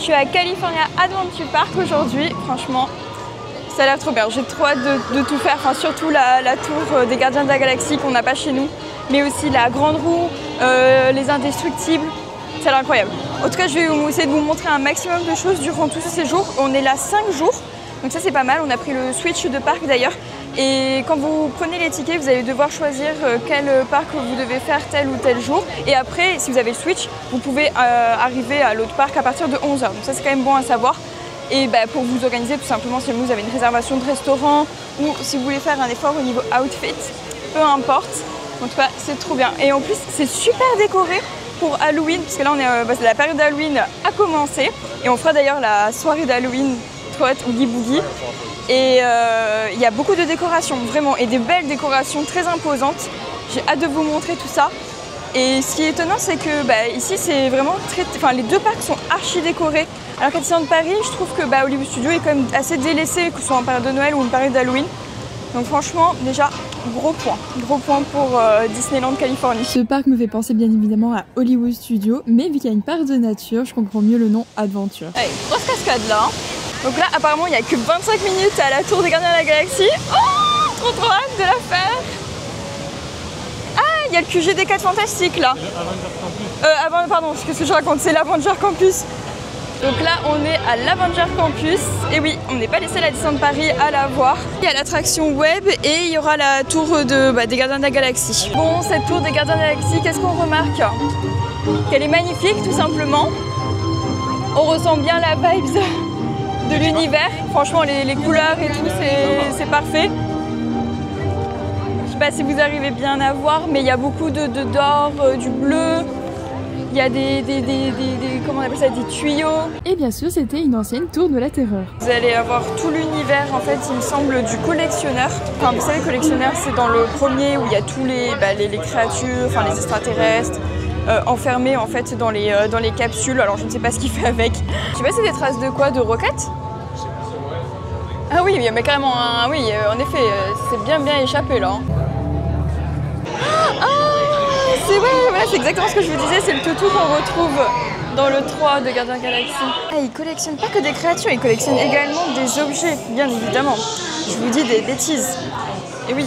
suis à California Adventure Park aujourd'hui. Franchement, ça a l'air trop bien. J'ai trop hâte de tout faire. Enfin, surtout la tour des Gardiens de la Galaxie qu'on n'a pas chez nous, mais aussi la Grande Roue, les Indestructibles. Ça a l'air incroyable. En tout cas, je vais essayer de vous montrer un maximum de choses durant tous ces jours. On est là 5 jours, donc ça c'est pas mal. On a pris le Switch de parc d'ailleurs. Et quand vous prenez les tickets, vous allez devoir choisir quel parc vous devez faire tel ou tel jour. Et après, si vous avez le Switch, vous pouvez arriver à l'autre parc à partir de 11h. Donc ça c'est quand même bon à savoir. Et pour vous organiser tout simplement, si vous avez une réservation de restaurant ou si vous voulez faire un effort au niveau outfit, peu importe. En tout cas, c'est trop bien. Et en plus, c'est super décoré pour Halloween, parce que là, c'est la période d'Halloween a commencé. Et on fera d'ailleurs la soirée d'Halloween, trop hâte, Oogie Boogie. Et il y a beaucoup de décorations, vraiment, et des belles décorations très imposantes. J'ai hâte de vous montrer tout ça. Et ce qui est étonnant, c'est que ici, c'est vraiment très... Enfin, les deux parcs sont archi décorés. Alors qu'à Disneyland Paris, je trouve que Hollywood Studios est quand même assez délaissé, que ce soit en période de Noël ou en période d'Halloween. Donc franchement, déjà, gros point pour Disneyland Californie. Ce parc me fait penser bien évidemment à Hollywood Studios, mais vu qu'il y a une part de nature, je comprends mieux le nom Adventure. Allez, grosse cascade là. Donc là, apparemment, il n'y a que 25 minutes à la tour des Gardiens de la Galaxie. Oh, trop hâte de la faire. Ah, il y a le QG des 4 Fantastiques là. Pardon, qu'est-ce que je raconte? C'est l'Avenger Campus. Donc là, on est à l'Avenger Campus. Et oui, on n'est pas les seuls à Disneyland Paris à la voir. Il y a l'attraction web et il y aura la tour des Gardiens de la Galaxie. Bon, cette tour des Gardiens de la Galaxie, qu'est-ce qu'on remarque? Qu'elle est magnifique, tout simplement. On ressent bien la vibe de l'univers. Franchement, les couleurs et tout, c'est parfait. Je sais pas si vous arrivez bien à voir, mais il y a beaucoup d'or, du bleu. Il y a comment on appelle ça, des tuyaux. Et bien sûr, c'était une ancienne tour de la terreur. Vous allez avoir tout l'univers, en fait, il me semble, du collectionneur. Enfin, vous savez, collectionneur, c'est dans le premier où il y a tous les créatures, enfin les extraterrestres, enfermés en fait dans les capsules. Alors, je ne sais pas ce qu'il fait avec. Je sais pas, c'est des traces de quoi? De roquettes? Ah oui, mais carrément, oui, en effet, c'est bien échappé là. C'est vrai, voilà, c'est exactement ce que je vous disais, c'est le toutou qu'on retrouve dans le 3 de Gardiens de la Galaxie. Ah, il collectionne pas que des créatures, il collectionne également des objets, bien évidemment. Je vous dis des bêtises. Et oui.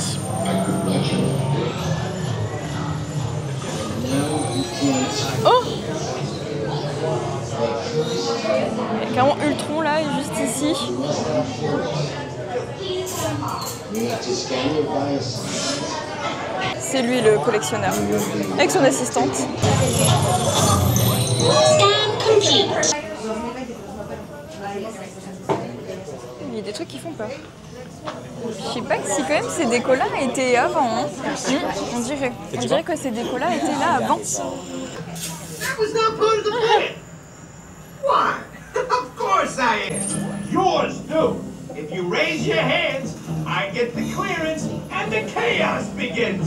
Oh! Il y a carrément Ultron là, juste ici. C'est lui le collectionneur, avec son assistante. Il y a des trucs qui font peur. Je sais pas si quand même ces décos-là étaient avant. Hein. On dirait que ces décos-là étaient là avant. If you raise your hands, I get the clearance and the chaos begins.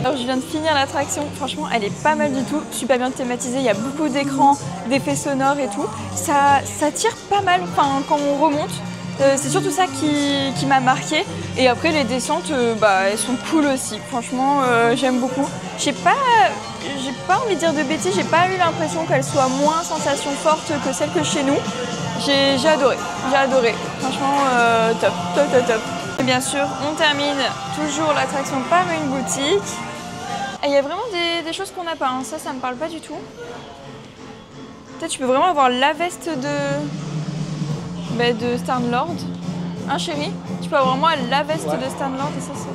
Alors je viens de finir l'attraction, franchement elle est pas mal du tout, super bien thématisée, il y a beaucoup d'écrans, d'effets sonores et tout. Ça tire pas mal quand on remonte, c'est surtout ça qui m'a marqué. Et après les descentes, elles sont cool aussi, franchement j'aime beaucoup. J'ai pas envie de dire de bêtises, j'ai pas eu l'impression qu'elle soit moins sensation forte que celle que chez nous. J'ai adoré, franchement top. Et bien sûr, on termine toujours l'attraction par une boutique. Et il y a vraiment des choses qu'on n'a pas, hein. Ça me parle pas du tout. Peut-être tu peux vraiment avoir la veste de Star-Lord. Hein chérie? Tu peux avoir vraiment la veste de Star-Lord et ça c'est...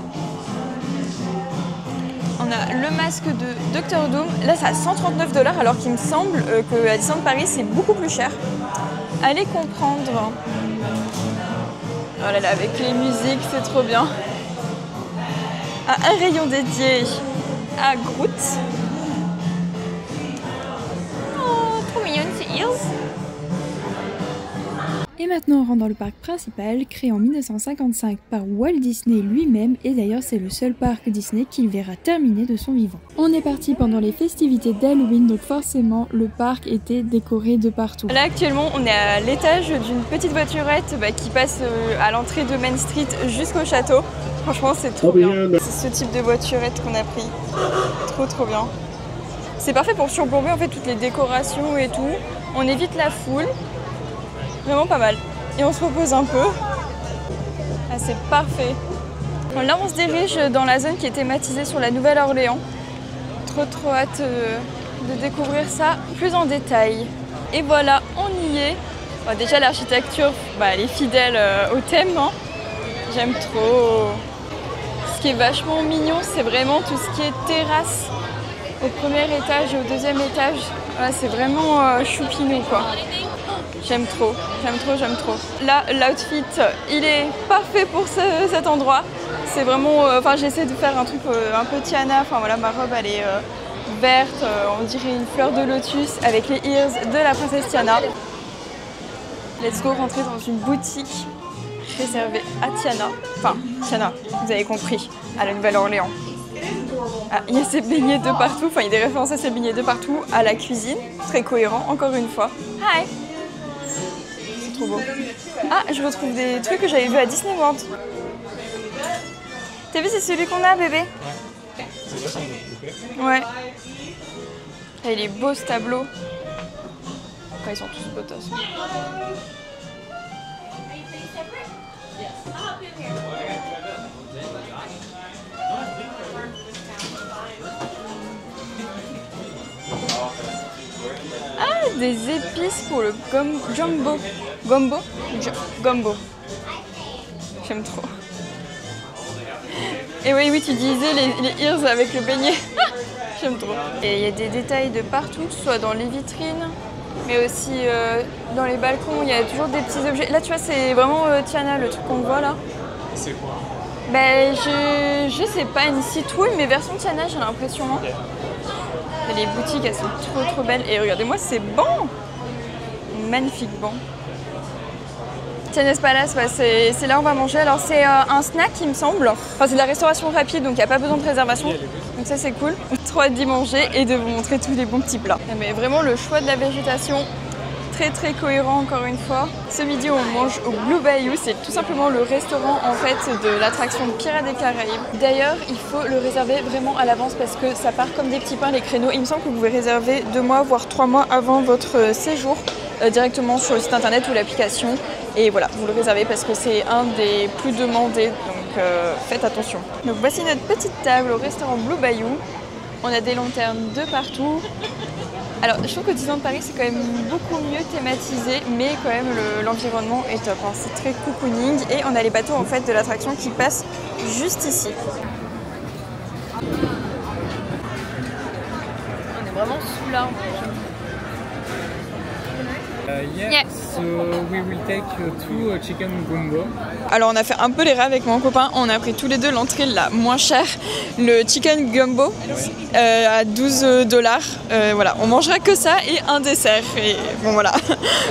On a le masque de Dr Doom. Là c'est à 139 $ alors qu'il me semble qu'à Disneyland Paris c'est beaucoup plus cher. Allez comprendre. Oh là là, avec les musiques, c'est trop bien. Un rayon dédié à Groot. Oh, trop mignonne, c'est Eels. Et maintenant on rentre dans le parc principal, créé en 1955 par Walt Disney lui-même, et d'ailleurs c'est le seul parc Disney qu'il verra terminé de son vivant. On est parti pendant les festivités d'Halloween, donc forcément le parc était décoré de partout. Là actuellement on est à l'étage d'une petite voiturette qui passe à l'entrée de Main Street jusqu'au château. Franchement c'est trop bien. C'est ce type de voiturette qu'on a pris. Trop bien. C'est parfait pour surplomber en fait toutes les décorations et tout. On évite la foule. Vraiment pas mal. Et on se repose un peu. Ah, c'est parfait. Bon, là on se dirige dans la zone qui est thématisée sur la Nouvelle-Orléans. Trop hâte de découvrir ça plus en détail. Et voilà, on y est. Bon, déjà l'architecture, elle est fidèle au thème. Hein. J'aime trop. Ce qui est vachement mignon, c'est vraiment tout ce qui est terrasse au premier étage et au deuxième étage. Voilà, c'est vraiment choupinou quoi. J'aime trop. Là, l'outfit, il est parfait pour cet endroit. C'est vraiment, j'essaie de faire un truc un peu Tiana. Enfin voilà, ma robe elle est verte, on dirait une fleur de lotus avec les ears de la princesse Tiana. Let's go rentrer dans une boutique réservée à Tiana. Enfin, Tiana, vous avez compris, à la Nouvelle-Orléans. Ah, il y a ces beignets de partout, il y a des références à ces beignets de partout, à la cuisine, très cohérent, encore une fois. Hi! C'est trop beau. Ah, je retrouve des trucs que j'avais vus à Disney World. T'as vu, c'est celui qu'on a, bébé? Ouais. Ah, il est beau ce tableau. Enfin, ils sont tous beaux, de toute façon. Ah, des épices pour le jumbo. Gumbo. J'aime trop. Et oui, tu disais les ears avec le beignet. J'aime trop. Et il y a des détails de partout, soit dans les vitrines, mais aussi dans les balcons. Il y a toujours des petits objets. Là, tu vois, c'est vraiment Tiana, le truc qu'on voit là. C'est quoi? Je sais pas, une citrouille, mais version Tiana, j'ai l'impression. Hein. Et les boutiques, elles sont trop belles. Et regardez-moi, c'est bon! Magnifique bon. Tiana's Palace, c'est là où on va manger. Alors c'est un snack il me semble. Enfin c'est de la restauration rapide donc il n'y a pas besoin de réservation. Donc ça c'est cool. Trop hâte d'y manger et de vous montrer tous les bons petits plats. Mais vraiment le choix de la végétation, très cohérent encore une fois. Ce midi on mange au Blue Bayou, c'est tout simplement le restaurant en fait de l'attraction Pirates des Caraïbes. D'ailleurs il faut le réserver vraiment à l'avance parce que ça part comme des petits pains les créneaux. Il me semble que vous pouvez réserver 2 mois voire 3 mois avant votre séjour directement sur le site internet ou l'application. Et voilà, vous le réservez parce que c'est un des plus demandés, donc faites attention. Donc voici notre petite table au restaurant Blue Bayou. On a des lanternes de partout. Alors je trouve que Disneyland Paris c'est quand même beaucoup mieux thématisé, mais quand même l'environnement est top. Hein. C'est très cocooning et on a les bateaux en fait de l'attraction qui passent juste ici. On est vraiment sous l'arbre. Yeah. So we will take 2 chicken gumbo. Alors on a fait un peu les rats avec mon copain, on a pris tous les deux l'entrée la moins chère, le chicken gumbo à $12. Voilà, on mangera que ça et un dessert. Et bon voilà.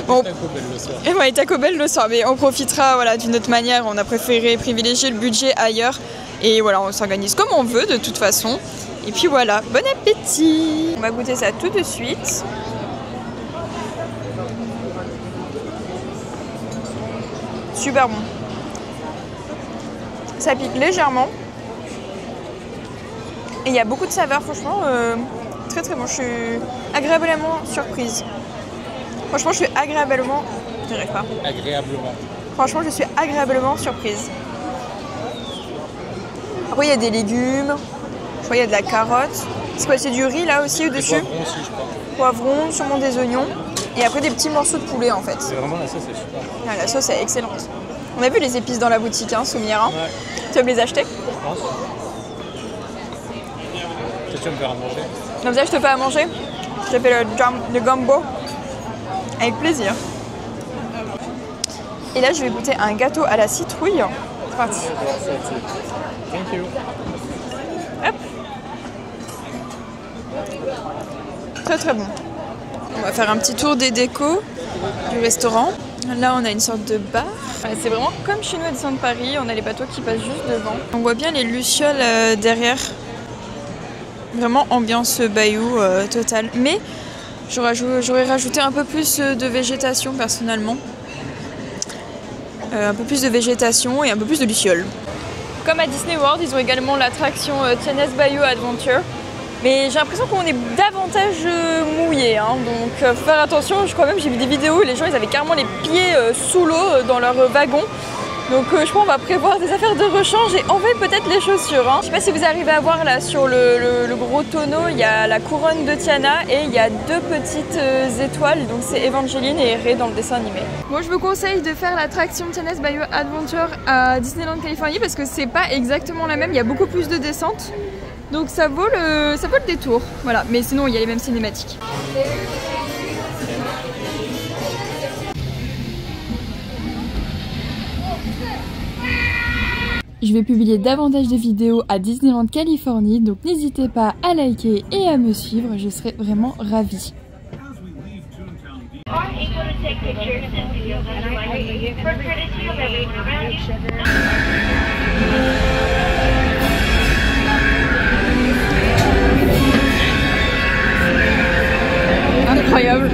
Bon, Taco Bell le soir. Et ouais, Taco Bell le soir, mais on profitera voilà, d'une autre manière, on a préféré privilégier le budget ailleurs. Et voilà, on s'organise comme on veut de toute façon. Et puis voilà, bon appétit! On va goûter ça tout de suite. Super bon. Ça pique légèrement. Et il y a beaucoup de saveurs, franchement, très bon. Je suis agréablement surprise. Franchement, je suis agréablement... Je dirais pas. Agréablement. Franchement, je suis agréablement surprise. Après, il y a des légumes. Je crois qu'il y a de la carotte. C'est quoi, c'est du riz là aussi au-dessus? Poivrons aussi, je crois. Poivrons, sûrement des oignons. Et après, des petits morceaux de poulet en fait. C'est vraiment la sauce, c'est super. Ah, la sauce est excellente. On a vu les épices dans la boutique, hein, Souvenir. Hein. Ouais. Tu veux me les acheter? Je pense. Qu'est-ce que tu vas me faire à manger? Comme ça, je te fais à manger. Je te fais le gumbo. Avec plaisir. Et là, je vais goûter un gâteau à la citrouille. C'est parti. Thank you. Hop. Très bon. On va faire un petit tour des décos du restaurant. Là, on a une sorte de bar. C'est vraiment comme chez nous à Disneyland Paris. On a les bateaux qui passent juste devant. On voit bien les lucioles derrière. Vraiment ambiance bayou totale. Mais j'aurais rajouté un peu plus de végétation personnellement. Un peu plus de végétation et un peu plus de lucioles. Comme à Disney World, ils ont également l'attraction Tiana's Bayou Adventure. Mais j'ai l'impression qu'on est davantage mouillé, hein, donc faut faire attention. Je crois même j'ai vu des vidéos où les gens ils avaient carrément les pieds sous l'eau dans leur wagon. Donc je pense qu'on va prévoir des affaires de rechange et enlever peut-être les chaussures. Hein. Je sais pas si vous arrivez à voir là sur le gros tonneau, il y a la couronne de Tiana et il y a 2 petites étoiles, donc c'est Evangeline et Rey dans le dessin animé. Moi je vous conseille de faire l'attraction Tiana's Bayou Adventure à Disneyland Californie parce que c'est pas exactement la même, il y a beaucoup plus de descentes. Donc ça vaut le détour. Voilà, mais sinon il y a les mêmes cinématiques. Je vais publier davantage de vidéos à Disneyland Californie, donc n'hésitez pas à liker et à me suivre, je serai vraiment ravie. Incroyable.